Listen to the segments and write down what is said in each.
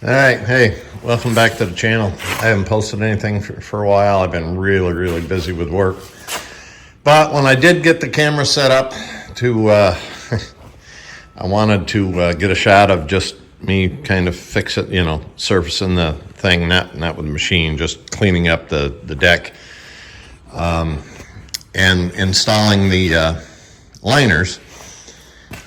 All right, hey, welcome back to the channel. I haven't posted anything for a while. I've been really busy with work. But when I did get the camera set up to, I wanted to get a shot of just me kind of fix it, surfacing the thing, not with the machine, just cleaning up the deck, and installing the liners.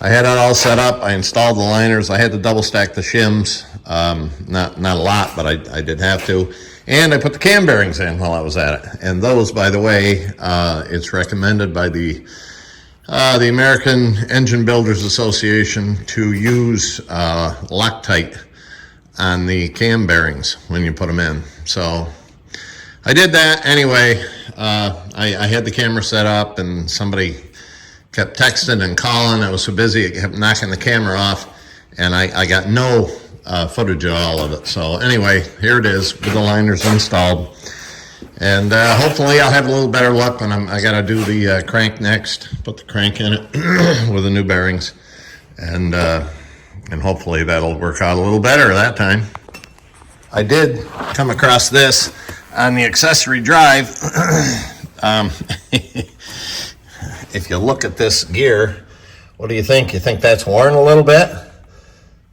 I had it all set up. I installed the liners. I had to double stack the shims. Not a lot, but I did have to. And I put the cam bearings in while I was at it. And those, by the way, it's recommended by the American Engine Builders Association to use Loctite on the cam bearings when you put them in. So I did that anyway. I had the camera set up, and somebody kept texting and calling. I was so busy, it kept knocking the camera off, and I got no footage of all of it. So anyway, here it is with the liners installed, and hopefully I'll have a little better luck when I got to do the crank next. Put the crank in it with the new bearings, and hopefully that'll work out a little better that time. I did come across this on the accessory drive. If you look at this gear, what do you think? You think that's worn a little bit?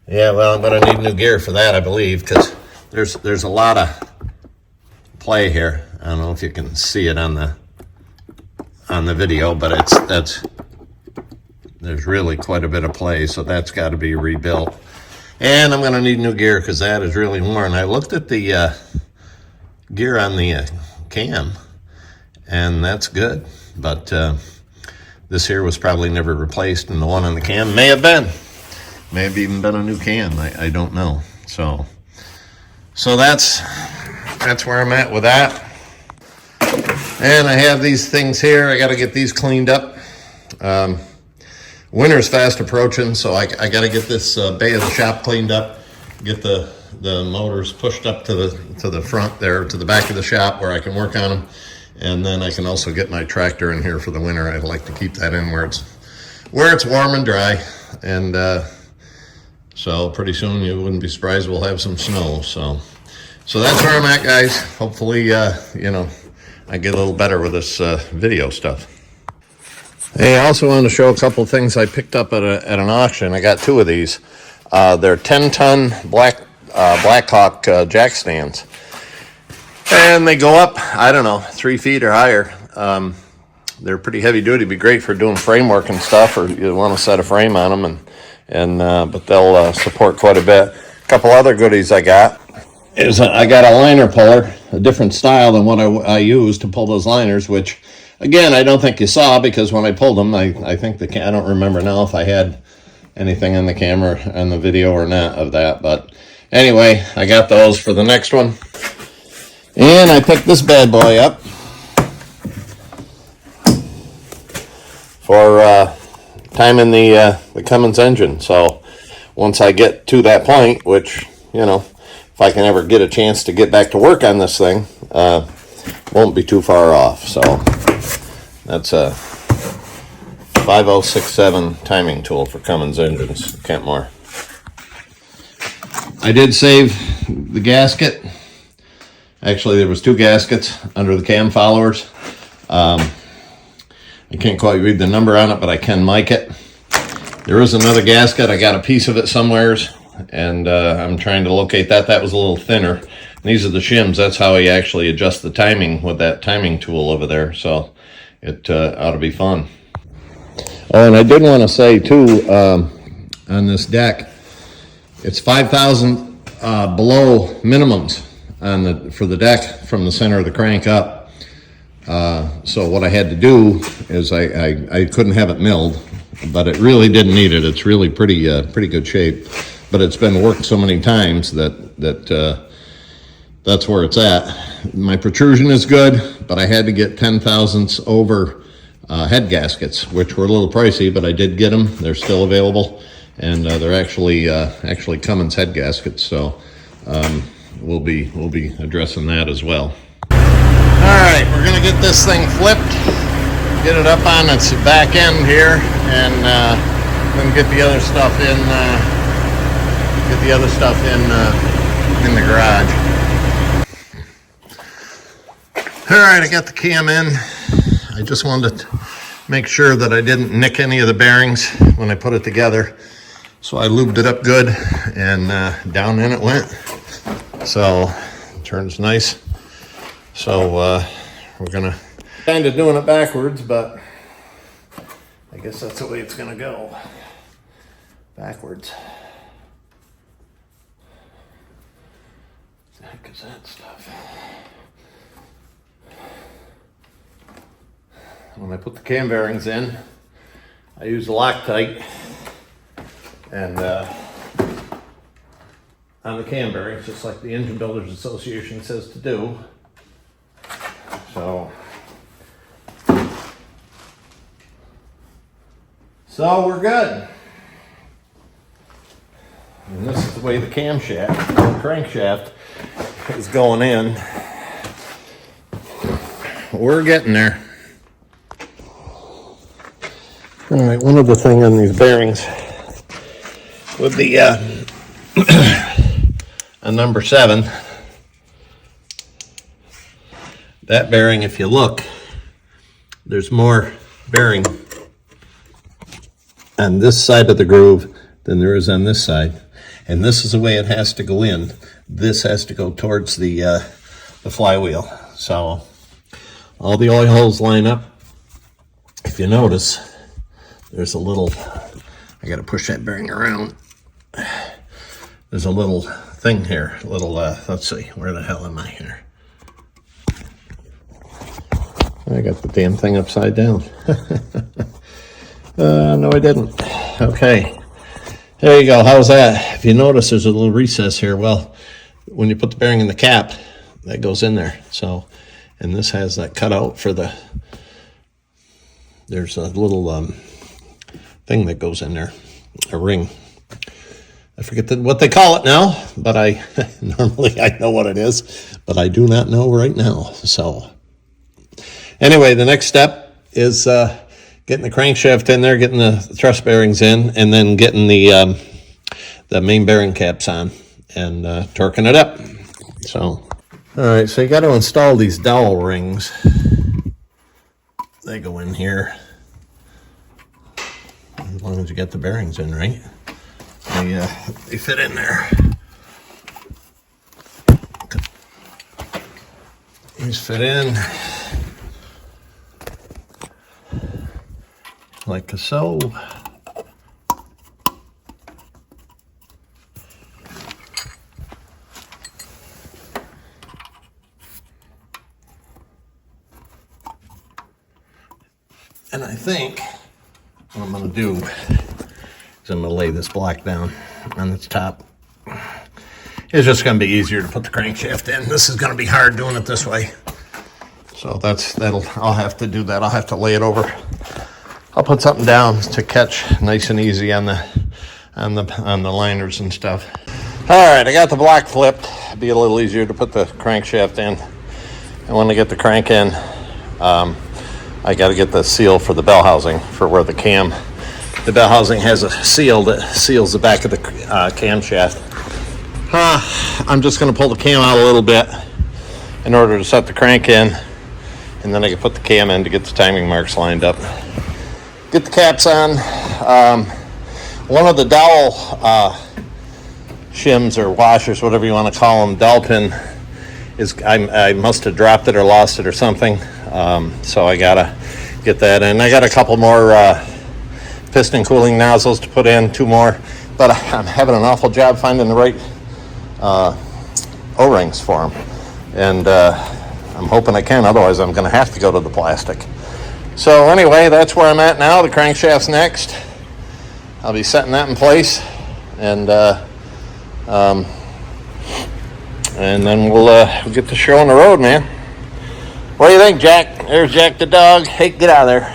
Yeah, well, I'm going to need new gear for that, I believe, because there's a lot of play here. I don't know if you can see it on the video, but there's really quite a bit of play, so that's got to be rebuilt. And I'm going to need new gear because that is really worn. I looked at the gear on the cam, and that's good, but this here was probably never replaced, and the one on the cam may have even been a new cam. I don't know. So that's where I'm at with that. And I have these things here. I got to get these cleaned up. Winter's fast approaching, so I got to get this bay of the shop cleaned up. Get the motors pushed up to the front there, to the back of the shop where I can work on them. And then I can also get my tractor in here for the winter. I'd like to keep that in where it's warm and dry. And so pretty soon you wouldn't be surprised we'll have some snow. So that's where I'm at, guys. Hopefully, I get a little better with this video stuff. Hey, I also wanted to show a couple things I picked up at an auction. I got two of these. They're 10-ton Blackhawk jack stands. And they go up, I don't know, 3 feet or higher. They're pretty heavy duty. Be great for doing framework and stuff, or you want to set a frame on them, but they'll support quite a bit. A couple other goodies I got is I got a liner puller, a different style than what I use to pull those liners, which again I don't think you saw, because when I pulled them, I think I don't remember now if I had anything on the camera on the video or not of that, but anyway, I got those for the next one. And I picked this bad boy up for timing the Cummins engine. So once I get to that point, which, if I can ever get a chance to get back to work on this thing, won't be too far off. So that's a 5067 timing tool for Cummins engines, Kentmore. I did save the gasket. Actually, there was 2 gaskets under the cam followers. I can't quite read the number on it, but I can mic it. There is another gasket. I got a piece of it somewheres, and I'm trying to locate that. That was a little thinner. And these are the shims. That's how you actually adjust the timing with that timing tool over there. So it ought to be fun. Oh, and I did want to say, too, on this deck, it's 5,000 below minimums for the deck from the center of the crank up. So what I had to do is I couldn't have it milled, but it really didn't need it. It's really pretty good shape, but it's been worked so many times that that's where it's at. My protrusion is good, but I had to get 10 thousandths over head gaskets, which were a little pricey, but I did get them. They're still available, and they're actually Cummins head gaskets. So we'll be addressing that as well. All right, we're gonna get this thing flipped, get it up on its back end here, and then get the other stuff in in the garage. All right, I got the cam in. I just wanted to make sure that I didn't nick any of the bearings when I put it together. So I lubed it up good, and down in it went. So it turns nice. So we're gonna kind of doing it backwards, but I guess that's the way it's gonna go. Backwards. What the heck is that stuff? When I put the cam bearings in, I use Loctite, and on the cam bearings, just like the Engine Builders Association says to do. So we're good. And this is the way the crankshaft is going in. We're getting there. All right, one other thing on these bearings with the number 7, that bearing, if you look, there's more bearing on this side of the groove than there is on this side. And this is the way it has to go in. This has to go towards the flywheel. So all the oil holes line up. If you notice, there's a little, I got to push that bearing around. There's a little thing here, a little, let's see, where the hell am I here? I got the damn thing upside down. No, I didn't. Okay, there you go. How's that? If you notice, there's a little recess here. Well, when you put the bearing in the cap, that goes in there. So, and this has that cutout for the, there's a little thing that goes in there, a ring. I forget what they call it now, but normally I know what it is, but I do not know right now. So anyway, the next step is getting the crankshaft in there, getting the thrust bearings in, and then getting the main bearing caps on and torquing it up. So, all right, so you got to install these dowel rings. They go in here. As long as you get the bearings in, right? They fit in there. These fit in like so. And I think what I'm going to do is I'm going to lay this block down on its top. It's just going to be easier to put the crankshaft in. This is going to be hard doing it this way. So I'll have to do that. I'll have to lay it over. I'll put something down to catch nice and easy on the liners and stuff. All right, I got the block flipped. It'd be a little easier to put the crankshaft in. And when I get the crank in, I got to get the seal for the bell housing for where the bell housing has a seal that seals the back of the camshaft. I'm just going to pull the cam out a little bit in order to set the crank in, and then I can put the cam in to get the timing marks lined up. Get the caps on. One of the dowel shims or washers, whatever you want to call them, dowel pin, I must have dropped it or lost it or something. So I gotta get that in. I got a couple more piston cooling nozzles to put in, 2 more, but I'm having an awful job finding the right O-rings for them, and I'm hoping I can, otherwise I'm going to have to go to the plastic. So anyway, that's where I'm at now. The crankshaft's next. I'll be setting that in place, and then we'll get the show on the road, man. What do you think, Jack? There's Jack the dog. Hey, get out of there.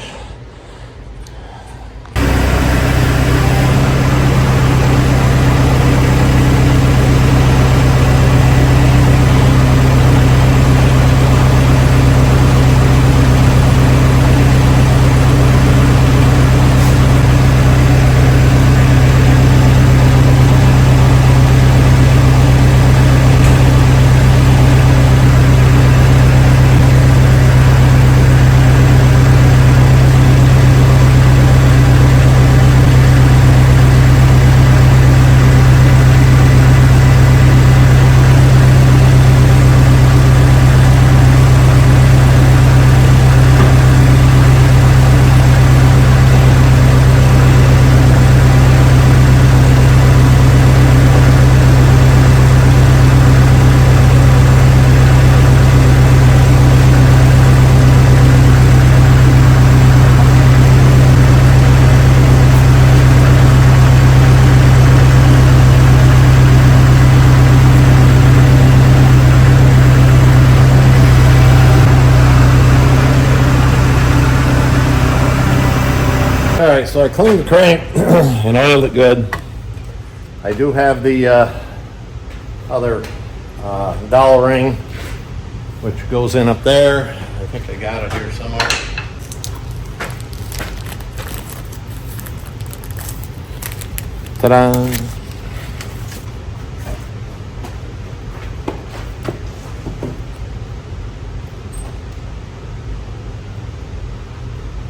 so I cleaned the crank and oiled it good. I do have the other dowel ring, which goes in up there. I think I got it here somewhere. Ta-da!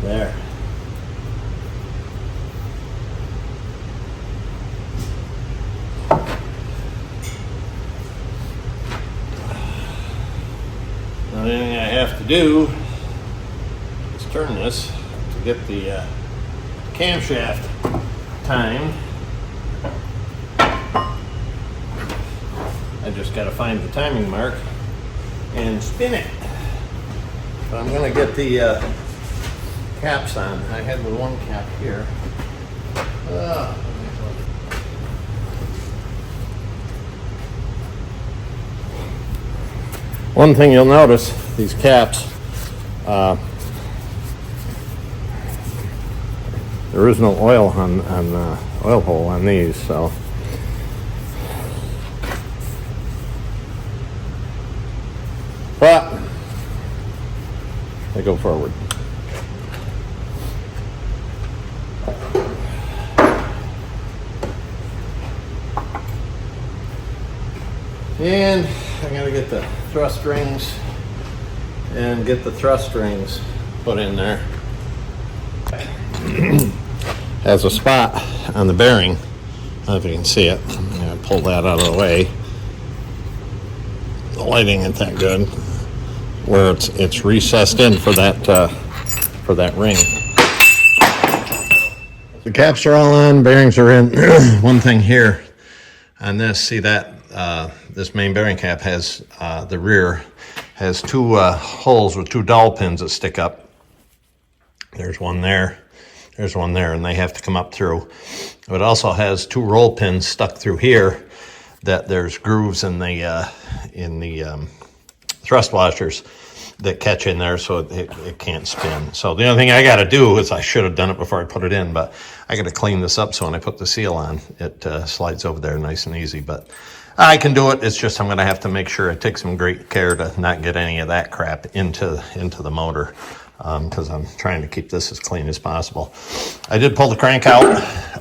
There. The only thing I have to do is turn this to get the camshaft timed. I just got to find the timing mark and spin it. But I'm going to get the caps on. I had the one cap here. One thing you'll notice, these caps, there is no oil on oil hole on these, so. But they go forward. And I'm going to get the thrust rings and get the thrust rings put in there. Has a spot on the bearing. I don't know if you can see it. I'm going to pull that out of the way. The lighting isn't that good. Where it's recessed in for that ring. The caps are all on, bearings are in. One thing here on this, see that this main bearing cap has the rear has two holes with two dowel pins that stick up. There's one there, there's one there, and they have to come up through. It also has two roll pins stuck through here that there's grooves in the thrust washers that catch in there so it can't spin. So the only thing I got to do is, I should have done it before I put it in, but I got to clean this up so when I put the seal on, it slides over there nice and easy. But I can do it. It's just I'm going to have to make sure I take some great care to not get any of that crap into the motor, because I'm trying to keep this as clean as possible. I did pull the crank out,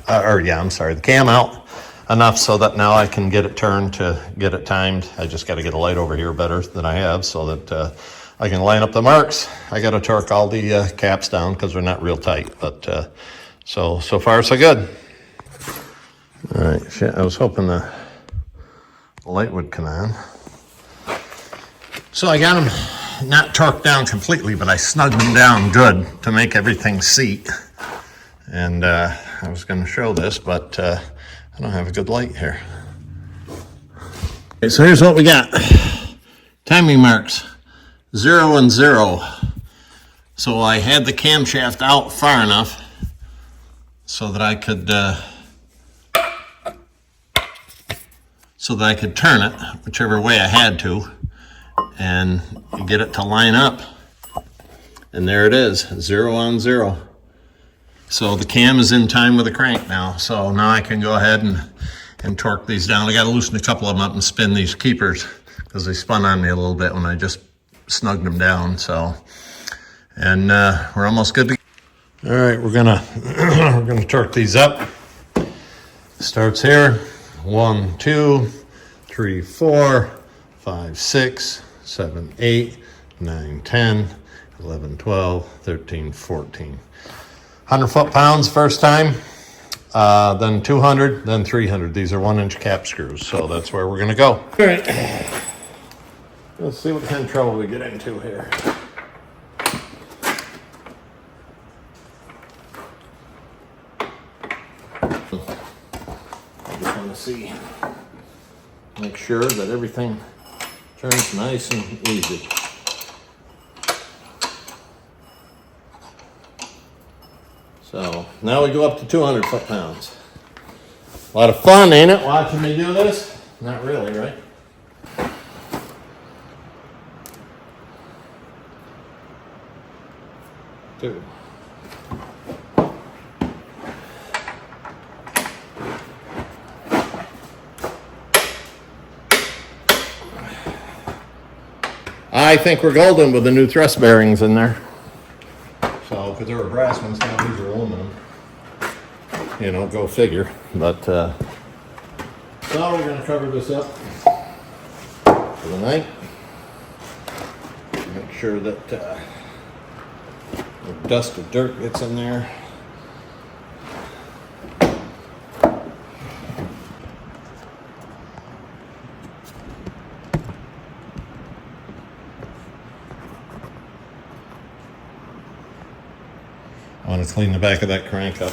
the cam out enough so that now I can get it turned to get it timed. I just got to get a light over here better than I have so that I can line up the marks. I got to torque all the caps down because they're not real tight, but so far so good. All right, shit, I was hoping the light would come on. So I got them not torqued down completely, but I snugged them down good to make everything seat. And I was going to show this, but I don't have a good light here. Okay, so here's what we got. Timing marks, 0 and 0. So I had the camshaft out far enough so that I could turn it whichever way I had to and get it to line up. And there it is, 0 on 0. So the cam is in time with the crank now. So now I can go ahead and torque these down. I got to loosen a couple of them up and spin these keepers because they spun on me a little bit when I just snugged them down. So, and we're almost good to go. All right, we're gonna torque these up. Starts here, 1, 2, 3, 4, 5, 6, 7, 8, 9, 10, 11, 12, 13, 14. 100 foot-pounds first time, then 200, then 300. These are 1-inch cap screws, so that's where we're gonna go. All right, let's see what kind of trouble we get into here. I just want to make sure that everything turns nice and easy. So now we go up to 200 foot-pounds. A lot of fun, ain't it, watching me do this? Not really, right? Two. I think we're golden with the new thrust bearings in there. So, because there were brass ones, now these are aluminum. You know, go figure. But, so we're going to cover this up for the night. Make sure that the dust or dirt gets in there. I want to clean the back of that crank up.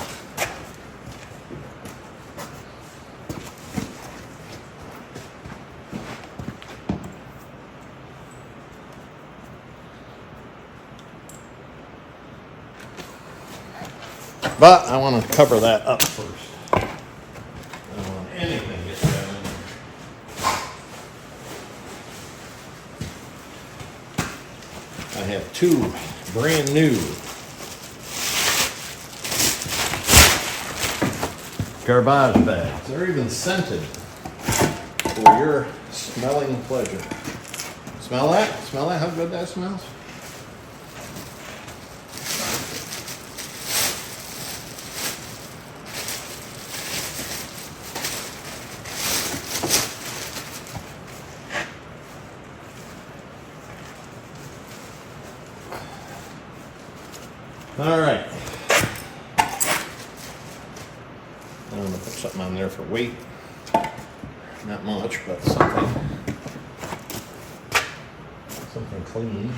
But I want to cover that up first. I don't want anything getting down in there. I have two brand new garbage bags. They're even scented for your smelling pleasure. Smell that? Smell that? How good that smells? All right. I'm going to put something on there for weight. Not much, but something. Something clean.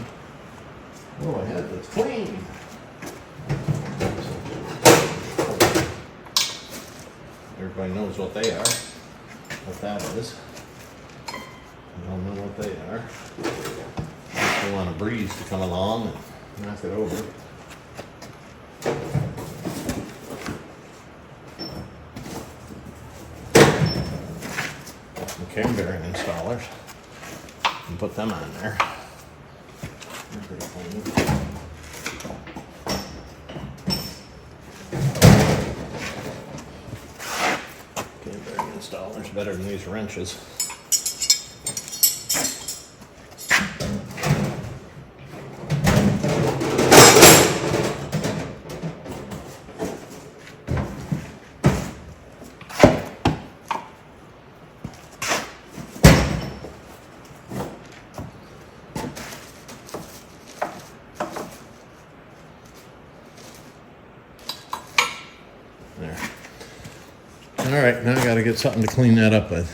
Oh, I had this clean. Everybody knows what they are. What that is. I don't know what they are. I want a breeze to come along and knock it over. Cam bearing installers and put them on there. They're pretty clean. Cam bearing installers better than these wrenches. There. All right, now I got to get something to clean that up with.